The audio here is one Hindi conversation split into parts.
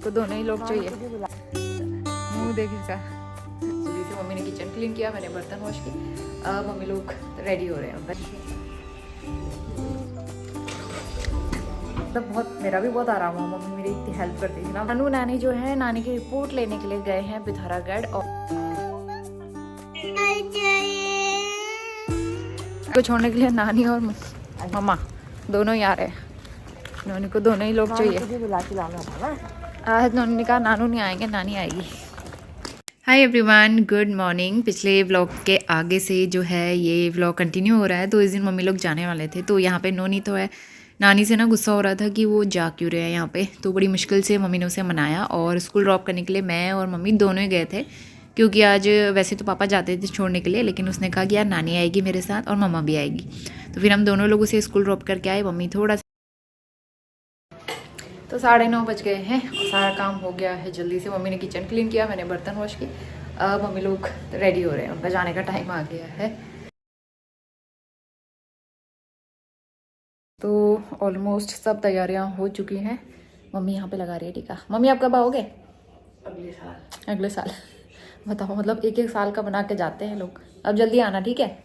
को दोनों ही लोग चाहिए। मुँह देख इसका। जल्दी से मम्मी ने किचन क्लीन किया, मैंने बर्तन वॉश की। अब मम्मी लोग रेडी हो रहे हैं। मतलब बहुत मेरा भी बहुत आराम हुआ, मम्मी मेरी इतनी हेल्प करती थी ना। नानू नानी जो है नानी की रिपोर्ट लेने के लिए गए हैं पिथौरागढ़, और को छोड़ने के लिए नानी और मम्मा दोनों ही आ रहे हैं। नानी को दोनों ही लोग चाहिए। आज नानी ने कहा नानू नहीं आएंगे, नानी आएगी। Hi everyone, good morning. पिछले व्लॉग के आगे से जो है ये व्लॉग कंटिन्यू हो रहा है। तो इस दिन मम्मी लोग जाने वाले थे, तो यहाँ पे नोनी तो है। नानी से ना गुस्सा हो रहा था कि वो जा क्यों रहे हैं यहाँ पे, तो बड़ी मुश्किल से मम्मी ने उसे मनाया और स्कूल ड्रॉप करने के लिए मैं और मम्मी दोनों ही गए थे। क्योंकि आज वैसे तो पापा जाते थे छोड़ने के लिए, लेकिन उसने कहा कि यार नानी आएगी मेरे साथ और मम्मा भी आएगी, तो फिर हम दोनों लोग उसे स्कूल ड्रॉप करके आए। मम्मी थोड़ा सा, तो 9:30 बज गए हैं और सारा काम हो गया है। जल्दी से मम्मी ने किचन क्लीन किया, मैंने बर्तन वॉश की। अब मम्मी लोग रेडी हो रहे हैं, उनका जाने का टाइम आ गया है। तो ऑलमोस्ट सब तैयारियां हो चुकी हैं। मम्मी यहाँ पे लगा रही है टीका। मम्मी आप कब आओगे? अगले साल। बताओ, मतलब एक एक साल का बना के जाते हैं लोग। अब जल्दी आना, ठीक है?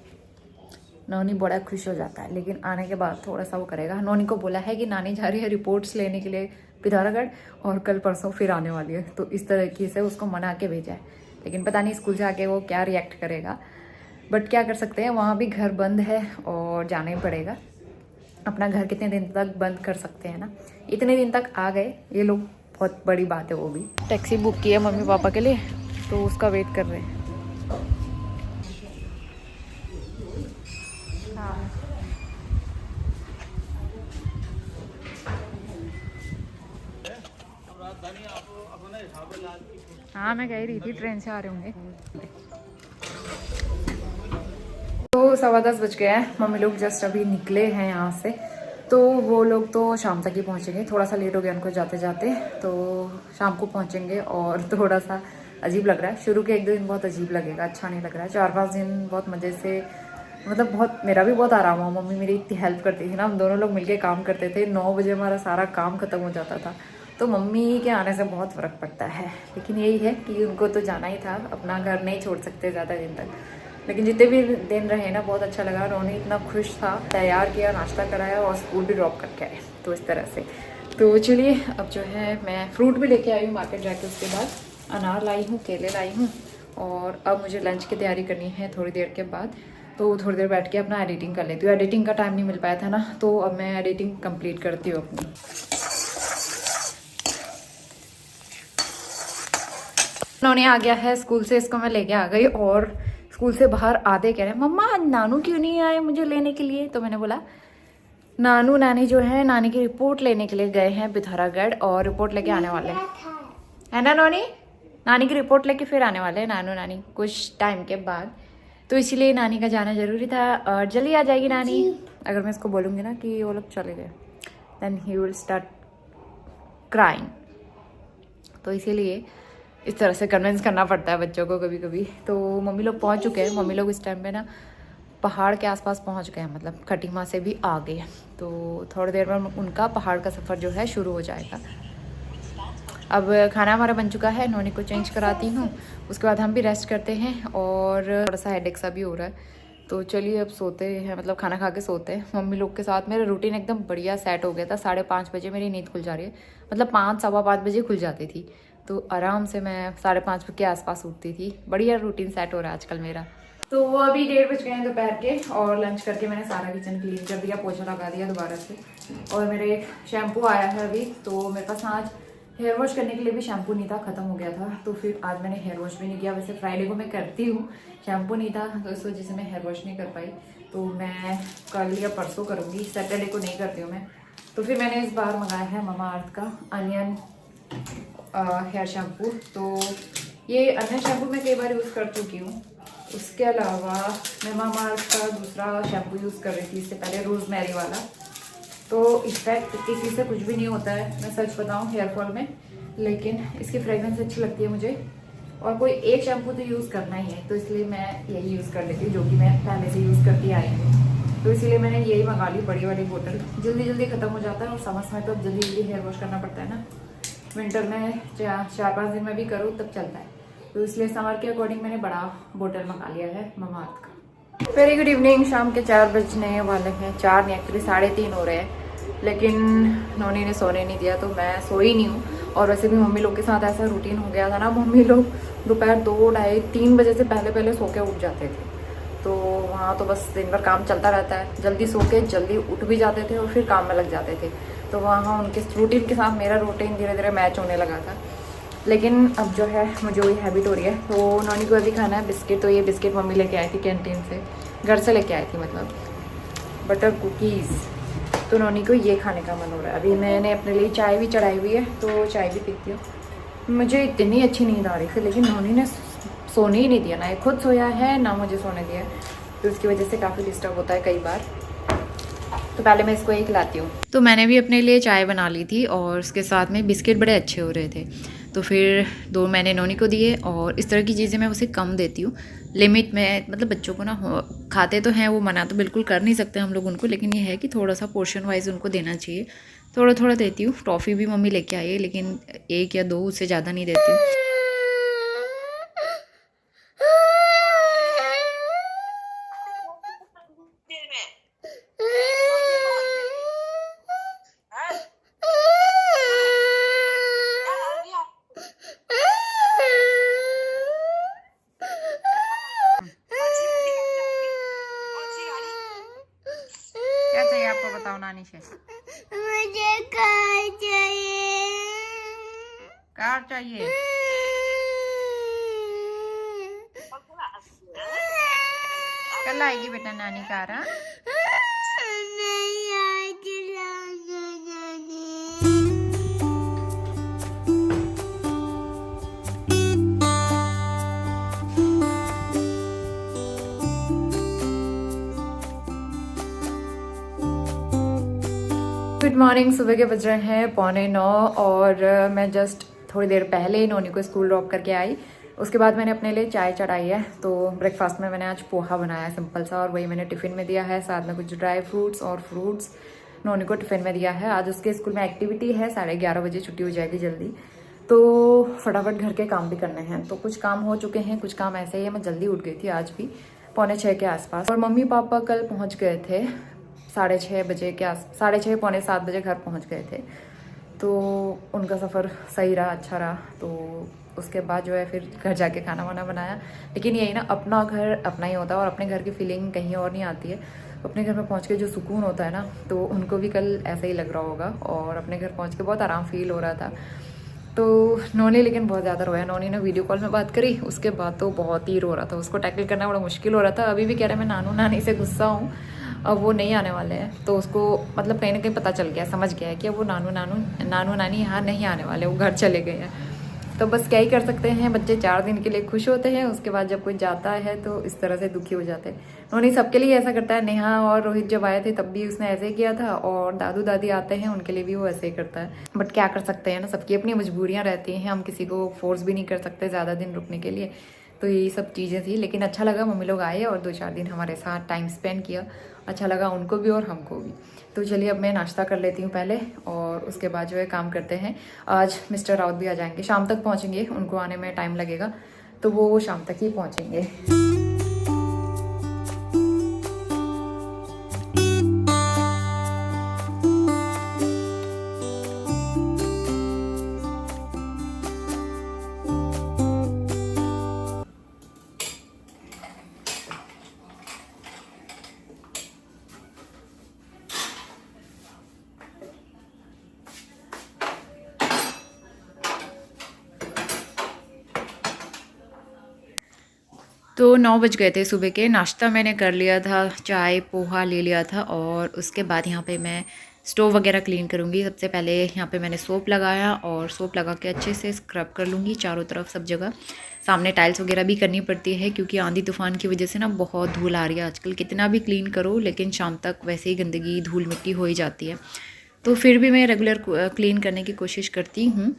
नोनी बड़ा खुश हो जाता है, लेकिन आने के बाद थोड़ा सा वो करेगा। नोनी को बोला है कि नानी जा रही है रिपोर्ट्स लेने के लिए पिथौरागढ़, और कल परसों फिर आने वाली है, तो इस तरीके से उसको मना के भेजा है। लेकिन पता नहीं स्कूल से आके वो क्या रिएक्ट करेगा, बट क्या कर सकते हैं, वहाँ भी घर बंद है और जाना ही पड़ेगा। अपना घर कितने दिन तक बंद कर सकते हैं ना। इतने दिन तक आ गए ये लोग, बहुत बड़ी बात है। वो भी टैक्सी बुक की है मम्मी पापा के लिए, तो उसका वेट कर रहे हैं। हाँ मैं कह रही थी ट्रेन से आ रहे होंगे। तो 10:15 बज गया है, मम्मी लोग जस्ट अभी निकले हैं यहाँ से। तो वो लोग तो शाम तक ही पहुँचेंगे, थोड़ा सा लेट हो गया उनको जाते जाते, तो शाम को पहुँचेंगे। और थोड़ा सा अजीब लग रहा है, शुरू के 1-2 दिन बहुत अजीब लगेगा, अच्छा नहीं लग रहा है। 4-5 दिन बहुत मज़े से, मतलब बहुत मेरा भी बहुत आराम हुआ। मम्मी मेरी इतनी हेल्प करती थी ना, हम दोनों लोग मिलके काम करते थे। 9 बजे हमारा सारा काम खत्म हो जाता था, तो मम्मी के आने से बहुत फ़र्क पड़ता है। लेकिन यही है कि उनको तो जाना ही था, अपना घर नहीं छोड़ सकते ज़्यादा दिन तक। लेकिन जितने भी दिन रहे ना, बहुत अच्छा लगा। रोनी इतना खुश था, तैयार किया, नाश्ता कराया और स्कूल भी ड्रॉप करके आए, तो इस तरह से। तो चलिए, अब जो है मैं फ्रूट भी लेके आई हूँ मार्केट जाके। उसके बाद अनार लाई हूँ, केले लाई हूँ, और अब मुझे लंच की तैयारी करनी है थोड़ी देर के बाद। तो थोड़ी देर बैठ के अपना एडिटिंग कर लेती हूँ। एडिटिंग का टाइम नहीं मिल पाया था ना, तो अब मैं एडिटिंग कंप्लीट करती हूँ अपनी। उन्होंने आ गया है स्कूल से, इसको मैं लेके आ गई, और स्कूल से बाहर आते कह रहे हैं मम्मा नानू क्यों नहीं आए मुझे लेने के लिए। तो मैंने बोला नानू नानी जो है नानी की रिपोर्ट लेने के लिए गए हैं पिथौरागढ़, और रिपोर्ट लेके आने वाले हैं, है ना नोनी? नानी की रिपोर्ट लेके फिर आने वाले हैं नानू नानी कुछ टाइम के बाद, तो इसीलिए नानी का जाना ज़रूरी था। और जल्दी आ जाएगी नानी। अगर मैं इसको बोलूँगी ना कि वो लोग चले गए, then he will start crying. तो इसीलिए इस तरह से कन्विंस करना पड़ता है बच्चों को कभी कभी। तो मम्मी लोग पहुंच चुके हैं। मम्मी लोग इस टाइम पे ना पहाड़ के आसपास पहुंच गए हैं, मतलब खटीमा से भी आ गए। तो थोड़ी देर में उनका पहाड़ का सफ़र जो है शुरू हो जाएगा। अब खाना हमारा बन चुका है, नोनी को चेंज कराती हूँ, उसके बाद हम भी रेस्ट करते हैं। और थोड़ा सा हेडेक सा भी हो रहा है, तो चलिए अब सोते हैं, मतलब खाना खा के सोते हैं मम्मी लोग के साथ। मेरा रूटीन एकदम बढ़िया सेट हो गया था। 5:30 बजे मेरी नींद खुल जा रही है, मतलब 5, 5:15 बजे खुल जाती थी, तो आराम से मैं 5:30 के आसपास उठती थी। बढ़िया रूटीन सेट हो रहा है आजकल मेरा। तो वो अभी 1:30 बज गए हैं दोपहर के, और लंच करके मैंने सारा किचन क्लीन कर दिया, पोछा लगा दिया दोबारा से। और मेरे एक शैम्पू आया है अभी, तो मेरे पास आज हेयर वॉश करने के लिए भी शैम्पू नहीं था, ख़त्म हो गया था, तो फिर आज मैंने हेयर वॉश भी नहीं किया। वैसे फ्राइडे को मैं करती हूँ, शैम्पू नहीं था तो इस वजह से मैं हेयर वॉश नहीं कर पाई। तो मैं कल या परसों करूँगी, सैटरडे को नहीं करती हूँ मैं। तो फिर मैंने इस बार मंगाया है ममा अर्थ का अनियन हेयर शैम्पू। तो ये अनियन शैम्पू मैं कई बार यूज़ कर चुकी हूँ। उसके अलावा मैं मामा अर्थ का दूसरा शैम्पू यूज़ कर रही थी इससे पहले, रोज़मेरी वाला। तो इफेक्ट किसी से कुछ भी नहीं होता है, मैं सच बताऊँ हेयर फॉल में, लेकिन इसकी फ्रेगरेंस अच्छी लगती है मुझे। और कोई एक शैम्पू तो यूज़ करना ही है, तो इसलिए मैं यही यूज़ कर लेती हूँ, जो कि मैं पहले से यूज़ करती आई हूँ। तो इसीलिए मैंने यही मंगा ली, बड़ी वाली बोतल। जल्दी जल्दी ख़त्म हो जाता है, और समझ में तो अब जल्दी जल्दी हेयर वॉश करना पड़ता है ना, विंटर में 4-5 दिन में भी करूँ तब चलता है, तो इसलिए समर के अकॉर्डिंग मैंने बड़ा बोतल मंगा लिया है ममाअर्थ का। Very good evening. शाम के 4 बजने वाले हैं, 4 नहीं एक्चुअली 3:30 हो रहे हैं, लेकिन नोनी ने सोने नहीं दिया तो मैं सोई नहीं हूँ। और वैसे भी मम्मी लोग के साथ ऐसा रूटीन हो गया था ना, मम्मी लोग दोपहर 2, ढाई, 3 बजे से पहले सो के उठ जाते थे, तो वहाँ तो बस दिन भर काम चलता रहता है। जल्दी सो के जल्दी उठ भी जाते थे और फिर काम में लग जाते थे, तो वहाँ उनके रूटीन के साथ मेरा रूटीन धीरे धीरे मैच होने लगा था। लेकिन अब जो है मुझे वही हैबिट हो रही है। तो नोनी को अभी खाना है बिस्किट, तो ये बिस्किट मम्मी लेके आई थी कैंटीन से, घर से लेके आई थी मतलब, बटर कुकीज़। तो नोनी को ये खाने का मन हो रहा है। अभी मैंने अपने लिए चाय भी चढ़ाई हुई है, तो चाय भी पीती हूँ। मुझे इतनी अच्छी नींद आ रही थी, लेकिन नोनी ने सोने ही नहीं दिया, ना ये खुद सोया है ना मुझे सोने दिया, तो उसकी वजह से काफ़ी डिस्टर्ब होता है कई बार। तो पहले मैं इसको एक खिलाती हूँ। तो मैंने भी अपने लिए चाय बना ली थी और उसके साथ में बिस्किट बड़े अच्छे हो रहे थे, तो फिर 2 मैंने नोनी को दिए। और इस तरह की चीज़ें मैं उसे कम देती हूँ, लिमिट में। मतलब बच्चों को ना खाते तो हैं, वो मना तो बिल्कुल कर नहीं सकते हम लोग उनको, लेकिन ये है कि थोड़ा सा पोर्शन वाइज उनको देना चाहिए। थोड़ा थोड़ा देती हूँ। टॉफ़ी भी मम्मी लेके आई है, लेकिन 1 या 2, उससे ज़्यादा नहीं देती हूँ। क्या चाहिए आपको, बताओ नानी से। मुझे कार चाहिए। कार चाहिए? कल आएगी बेटा नानी कार। हाँ, नहीं आज लाना नानी। Good morning. सुबह के बज रहे हैं 8:45 और मैं जस्ट थोड़ी देर पहले ही नोनी को स्कूल ड्रॉप करके आई। उसके बाद मैंने अपने लिए चाय चढ़ाई है। तो ब्रेकफास्ट में मैंने आज पोहा बनाया सिंपल सा, और वही मैंने टिफ़िन में दिया है, साथ में कुछ ड्राई फ्रूट्स और फ्रूट्स नोनी को टिफ़िन में दिया है। आज उसके स्कूल में एक्टिविटी है, 11:30 बजे छुट्टी हो जाएगी जल्दी, तो फटाफट घर के काम भी करने हैं। तो कुछ काम हो चुके हैं, कुछ काम ऐसे ही है। मैं जल्दी उठ गई थी आज भी 5:45 के आसपास। और मम्मी पापा कल पहुँच गए थे 6:30 बजे के 6:30 पौने 7 बजे घर पहुंच गए थे, तो उनका सफ़र सही रहा, अच्छा रहा। तो उसके बाद जो है फिर घर जाके खाना वाना बनाया। लेकिन यही ना, अपना घर अपना ही होता है और अपने घर की फीलिंग कहीं और नहीं आती है। अपने घर में पहुंच के जो सुकून होता है ना, तो उनको भी कल ऐसा ही लग रहा होगा। और अपने घर पहुंच के बहुत आराम फील हो रहा था। तो नोनी लेकिन बहुत ज़्यादा रोया। नोनी ने वीडियो कॉल में बात करी, उसके बाद तो बहुत ही रो रहा था, उसको टैकल करना बड़ा मुश्किल हो रहा था। अभी भी कह रहा है मैं नानू नानी से गुस्सा हूँ, अब वो नहीं आने वाले हैं। तो उसको मतलब कहीं ना कहीं पता चल गया, समझ गया है कि अब वो नानू नानी यहाँ नहीं आने वाले, वो घर चले गए हैं। तो बस क्या ही कर सकते हैं, बच्चे 4 दिन के लिए खुश होते हैं, उसके बाद जब कोई जाता है तो इस तरह से दुखी हो जाते हैं। उन्हें सबके लिए ऐसा करता है। नेहा और रोहित जब आए थे तब भी उसने ऐसे ही किया था, और दादू दादी आते हैं उनके लिए भी वो ऐसे ही करता है। बट क्या कर सकते हैं ना, सबकी अपनी मजबूरियाँ रहती हैं, हम किसी को फोर्स भी नहीं कर सकते ज़्यादा दिन रुकने के लिए। तो यही सब चीज़ें थी, लेकिन अच्छा लगा मम्मी लोग आए और 2-4 दिन हमारे साथ टाइम स्पेंड किया, अच्छा लगा उनको भी और हमको भी। तो चलिए अब मैं नाश्ता कर लेती हूँ पहले, और उसके बाद जो है काम करते हैं। आज मिस्टर राउत भी आ जाएंगे, शाम तक पहुँचेंगे, उनको आने में टाइम लगेगा, तो वो शाम तक ही पहुँचेंगे। तो 9 बज गए थे सुबह के। नाश्ता मैंने कर लिया था, चाय पोहा ले लिया था, और उसके बाद यहाँ पे मैं स्टोव वगैरह क्लीन करूँगी। सबसे पहले यहाँ पे मैंने सोप लगाया, और सोप लगा के अच्छे से स्क्रब कर लूँगी चारों तरफ सब जगह। सामने टाइल्स वगैरह भी करनी पड़ती है, क्योंकि आंधी तूफान की वजह से ना बहुत धूल आ रही है आजकल। कितना भी क्लीन करो, लेकिन शाम तक वैसे ही गंदगी धूल मिट्टी हो ही जाती है। तो फिर भी मैं रेगुलर क्लीन करने की कोशिश करती हूँ।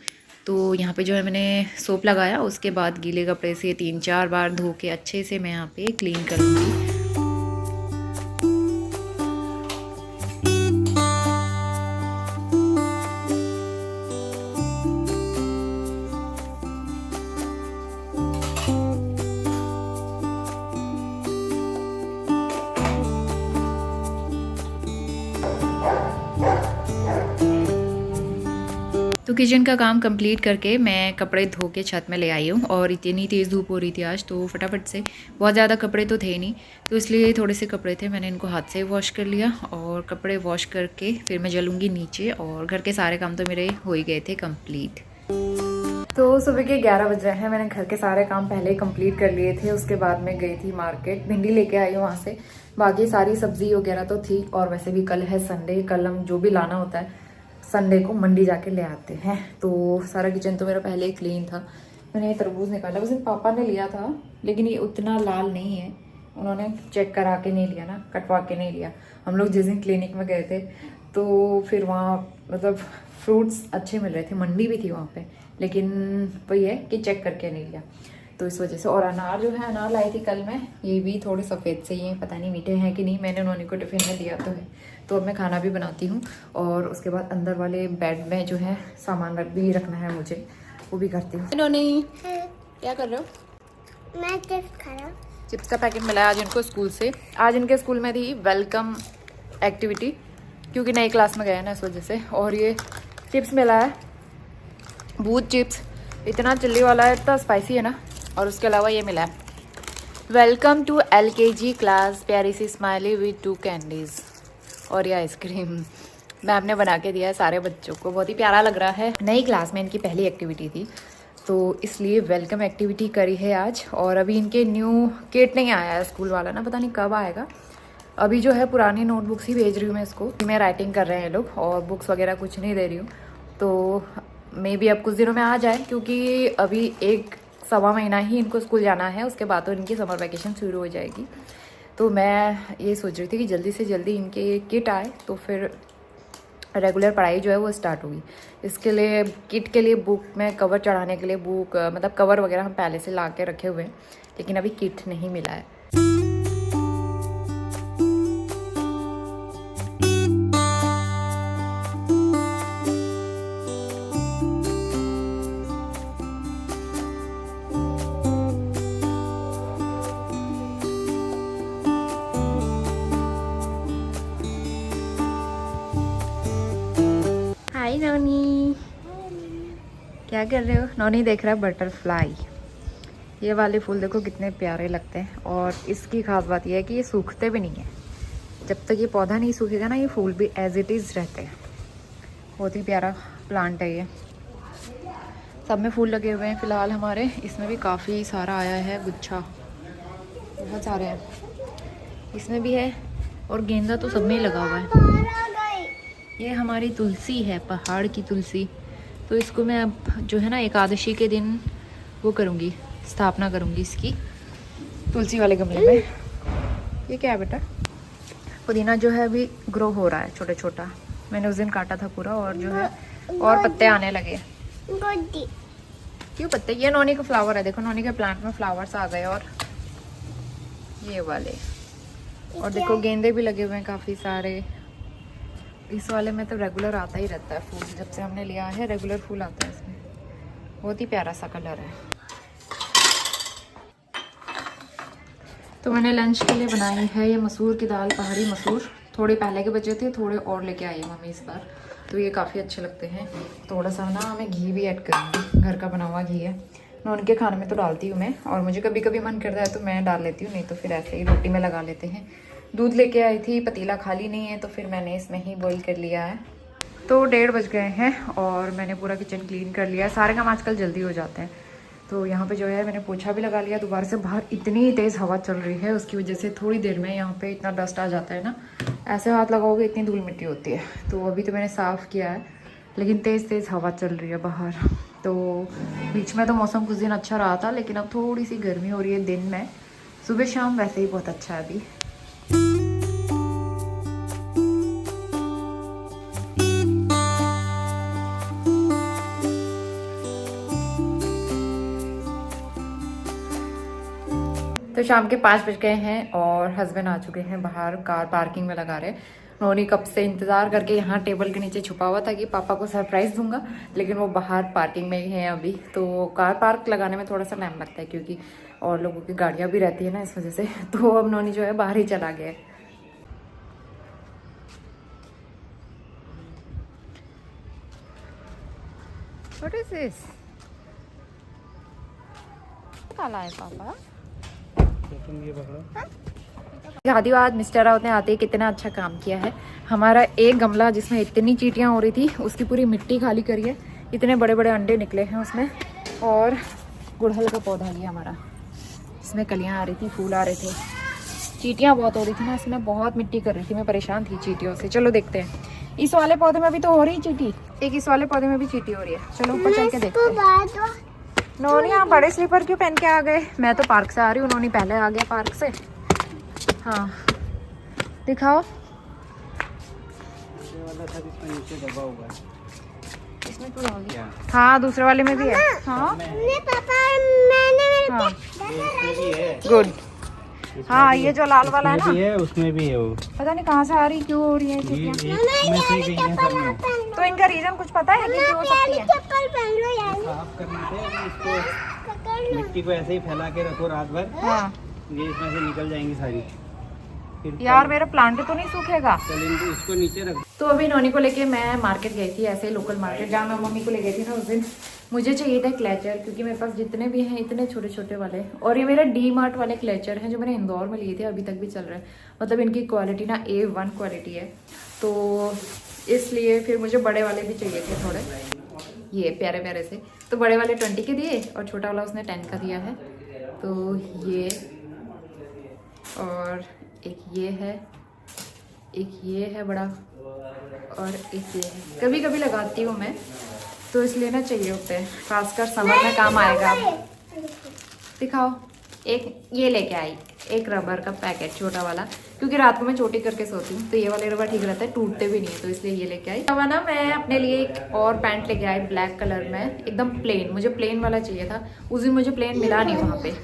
तो यहाँ पे जो है मैंने सोप लगाया, उसके बाद गीले कपड़े से 3-4 बार धो के अच्छे से मैं यहाँ पे क्लीन करूँगी। किचन का काम कंप्लीट करके मैं कपड़े धो के छत में ले आई हूँ और इतनी तेज़ धूप हो रही थी आज, तो फटाफट से, बहुत ज़्यादा कपड़े तो थे नहीं, तो इसलिए थोड़े से कपड़े थे, मैंने इनको हाथ से वॉश कर लिया और कपड़े वॉश करके फिर मैं चलूँगी नीचे और घर के सारे काम तो मेरे हो ही गए थे कंप्लीट। तो सुबह के 11 बज रहे हैं, मैंने घर के सारे काम पहले ही कंप्लीट कर लिए थे। उसके बाद मैं गई थी मार्केट, भिंडी लेके आई हूँ वहाँ से, बाकी सारी सब्जी वगैरह तो थी। और वैसे भी कल है संडे, कल हम जो भी लाना होता है संडे को मंडी जाके ले आते हैं। तो सारा किचन तो मेरा पहले ही क्लीन था। मैंने ये तरबूज निकाला, उस दिन पापा ने लिया था लेकिन ये उतना लाल नहीं है, उन्होंने चेक करा के नहीं लिया ना, कटवा के नहीं लिया। हम लोग जिस दिन क्लिनिक में गए थे तो फिर वहाँ मतलब फ्रूट्स अच्छे मिल रहे थे, मंडी भी थी वहाँ पे, लेकिन वही है कि चेक करके नहीं लिया, तो इस वजह से। और अनार जो है, अनार लाई थी कल मैं, ये भी थोड़े सफ़ेद से ही हैं, पता नहीं मीठे हैं कि नहीं, मैंने उन्होंने को टिफ़िन में दिया तो है। तो अब मैं खाना भी बनाती हूँ और उसके बाद अंदर वाले बेड में जो है सामान भी रखना है मुझे, वो भी करती हूँ। इन्होंने क्या कर रहे हो? मैं चिप्स खा रहा हूँ। चिप्स का पैकेट मिला है आज इनको स्कूल से। आज इनके स्कूल में थी वेलकम एक्टिविटी, क्योंकि नई क्लास में गए ना, इस वजह से। और ये चिप्स मिला है, भूत चिप्स, इतना चिल्ली वाला है, इतना स्पाइसी है ना। और उसके अलावा ये मिला है, वेलकम टू LKG क्लास, प्यारी सी स्माइली विद 2 कैंडीज़। और ये आइसक्रीम मैम ने बना के दिया है सारे बच्चों को, बहुत ही प्यारा लग रहा है। नई क्लास में इनकी पहली एक्टिविटी थी, तो इसलिए वेलकम एक्टिविटी करी है आज। और अभी इनके न्यू किट नहीं आया है स्कूल वाला ना, पता नहीं कब आएगा। अभी जो है पुरानी नोटबुक्स ही भेज रही हूँ मैं इसको, मैं राइटिंग कर रहे हैं लोग, और बुक्स वगैरह कुछ नहीं दे रही हूँ। तो मे बी अब कुछ दिनों में आ जाए, क्योंकि अभी 1-1.25 महीना ही इनको स्कूल जाना है, उसके बाद तो इनकी समर वैकेशन शुरू हो जाएगी। तो मैं ये सोच रही थी कि जल्दी से जल्दी इनके किट आए तो फिर रेगुलर पढ़ाई जो है वो स्टार्ट होगी। इसके लिए किट के लिए बुक में कवर चढ़ाने के लिए बुक मतलब कवर वगैरह हम पहले से ला के रखे हुए हैं, लेकिन अभी किट नहीं मिला है। हाय नौनी, क्या कर रहे हो? नौनी देख रहा है बटरफ्लाई। ये वाले फूल देखो कितने प्यारे लगते हैं, और इसकी खास बात यह है कि ये सूखते भी नहीं है। जब तक ये पौधा नहीं सूखेगा ना, ये फूल भी एज इट इज़ रहते हैं। बहुत ही प्यारा प्लांट है ये। सब में फूल लगे हुए हैं फ़िलहाल हमारे, इसमें भी काफ़ी सारा आया है गुच्छा, बहुत सारे हैं, इसमें भी है। और गेंदा तो सब में ही लगा हुआ है। ये हमारी तुलसी है, पहाड़ की तुलसी, तो इसको मैं अब जो है ना एकादशी के दिन वो करूँगी, स्थापना करूँगी इसकी तुलसी वाले गमले में। ये क्या है बेटा? पुदीना जो है अभी ग्रो हो रहा है छोटा छोटा, मैंने उस दिन काटा था पूरा, और जो है और पत्ते आने लगे। क्यों पत्ते? ये नौनी का फ्लावर है, देखो नौनी के प्लांट में फ्लावर्स आ गए, और ये वाले, और देखो गेंदे भी लगे हुए हैं काफ़ी सारे। इस वाले में तो रेगुलर आता ही रहता है फूल, जब से हमने लिया है रेगुलर फूल आता है इसमें। बहुत ही प्यारा सा कलर है। तो मैंने लंच के लिए बनाई है ये मसूर की दाल, पहाड़ी मसूर। थोड़े पहले के बचे थे, थोड़े और लेके आई है मम्मी इस बार, तो ये काफ़ी अच्छे लगते हैं। थोड़ा सा ना मैं घी भी ऐड करूँगी, घर का बना हुआ घी है। नॉन के खाने में तो डालती हूँ मैं, और मुझे कभी कभी मन करता है तो मैं डाल लेती हूँ, नहीं तो फिर ऐसे ही रोटी में लगा लेते हैं। दूध लेके आई थी, पतीला खाली नहीं है, तो फिर मैंने इसमें ही बॉईल कर लिया है। तो 1:30 बज गए हैं और मैंने पूरा किचन क्लीन कर लिया है। सारे काम आजकल जल्दी हो जाते हैं। तो यहाँ पे जो है मैंने पोछा भी लगा लिया दोबारा से। बाहर इतनी तेज़ हवा चल रही है, उसकी वजह से थोड़ी देर में यहाँ पे इतना डस्ट आ जाता है ना, ऐसे हाथ लगाओगे इतनी धूल मिट्टी होती है। तो अभी तो मैंने साफ़ किया है, लेकिन तेज़ तेज़ हवा चल रही है बाहर। तो बीच में तो मौसम कुछ दिन अच्छा रहा था, लेकिन अब थोड़ी सी गर्मी हो रही है दिन में। सुबह शाम वैसे ही बहुत अच्छा है अभी। तो शाम के 5 बज गए हैं और हस्बैंड आ चुके हैं बाहर, कार पार्किंग में लगा रहे। नोनी कब से इंतज़ार करके यहाँ टेबल के नीचे छुपा हुआ था कि पापा को सरप्राइज़ दूंगा, लेकिन वो बाहर पार्किंग में ही है अभी। तो कार पार्क लगाने में थोड़ा सा टाइम लगता है, क्योंकि और लोगों की गाड़ियाँ भी रहती है ना, इस वजह से। तो अब नोनी जो है बाहर ही चला गया है। What is this? काला है पापा। तुम ये पकड़ो। आधी बात मिस्टर राउत ने आते ही कितना अच्छा काम किया है। हमारा एक गमला जिसमें इतनी चींटियां हो रही थी उसकी पूरी मिट्टी खाली करी है। इतने बड़े बड़े अंडे निकले हैं उसमें। और गुड़हल का पौधा लिया हमारा, इसमें कलियां आ रही थी, फूल आ रहे थे। चींटियां बहुत हो रही थी ना, इसमें बहुत मिट्टी कर रही थी, मैं परेशान थी चींटियों से। चलो देखते हैं, इस वाले पौधे में भी तो हो रही चींटी, एक इस वाले पौधे में भी चींटी हो रही है। चलो ऊपर चल के देखते हैं। नोनी आप बड़े स्लीपर क्यों पहन के आ गए? मैं तो पार्क से आ रही हूँ, उन्होंने पहले आ गया पार्क से। हाँ दिखाओ, ये वाला था जिसमें नीचे दबा हुआ है। इसमें तो होगी। हाँ दूसरे वाले में भी है। हाँ पापा मैंने हाँ इसमें भी है। गुड। हाँ ये जो लाल वाला है इसमें भी ना, है, उसमें भी है वो। पता नहीं कहाँ से आ रही, क्यों हो रही है ये चींटियां। इसमें से गई है सब में। तो इनका रीजन कुछ पता है कि क्यों हो सकती है? चप्पल पहन लो यार, साफ करने से इसको पकड़ लो। मिट्टी को ऐसे ही फैला के रखो रात भर, हाँ ये इसमें से निकल जाएंगी सारी। फिर यार मेरा प्लांट तो नहीं सूखेगा। कल इनको इसको नीचे रख। तो अभी नोनी को लेके मैं मार्केट गई थी, ऐसे ही लोकल मार्केट जहाँ मैं मम्मी को ले गई थी ना उस दिन। मुझे चाहिए था क्लेचर, क्योंकि मेरे पास जितने भी हैं इतने छोटे छोटे वाले, और ये मेरे डी मार्ट वाले क्लेचर हैं जो मैंने इंदौर में लिए थे, अभी तक भी चल रहे हैं। मतलब इनकी क्वालिटी ना A1 क्वालिटी है, तो इसलिए फिर मुझे बड़े वाले भी चाहिए थे थोड़े, ये प्यारे प्यारे से। तो बड़े वाले 20 के दिए और छोटा वाला उसने 10 का दिया है। तो ये, और एक ये है, एक ये है बड़ा, और एक ये है। कभी कभी लगाती हूँ मैं, तो इसलिए ना चाहिए होते हैं, खासकर समर में काम आएगा। दिखाओ, एक ये लेके आई, एक रबर का पैकेट छोटा वाला, क्योंकि रात को मैं छोटी करके सोती हूँ, तो ये वाले रबर ठीक रहता है, टूटते भी नहीं है, तो इसलिए ये लेके आई। अब ना मैं अपने लिए एक और पैंट लेके आई ब्लैक कलर में, एकदम प्लेन। मुझे प्लेन वाला चाहिए था, उस दिन मुझे प्लेन मिला नहीं वहाँ पे।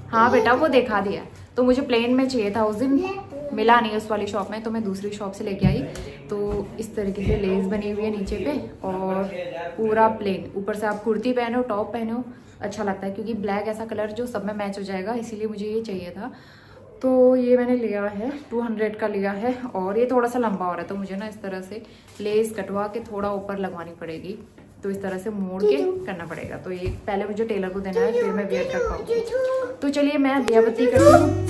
हाँ बेटा वो दिखा दिया, तो मुझे प्लेन में चाहिए था, उस दिन मिला नहीं उस वाली शॉप में, तो मैं दूसरी शॉप से लेके आई। तो इस तरीके से लेस बनी हुई है नीचे पे, और पूरा प्लेन, ऊपर से आप कुर्ती पहनो, टॉप पहनो, अच्छा लगता है, क्योंकि ब्लैक ऐसा कलर जो सब में मैच हो जाएगा, इसीलिए मुझे ये चाहिए था। तो ये मैंने लिया है, 200 का लिया है, और ये थोड़ा सा लंबा हो रहा है, तो मुझे ना इस तरह से लेस कटवा के थोड़ा ऊपर लगवानी पड़ेगी, तो इस तरह से मोड़ के करना पड़ेगा। तो ये पहले मुझे टेलर को देना है, फिर मैं वेयर कर पाऊँगी। तो चलिए मैं दिया बत्ती करती हूँ।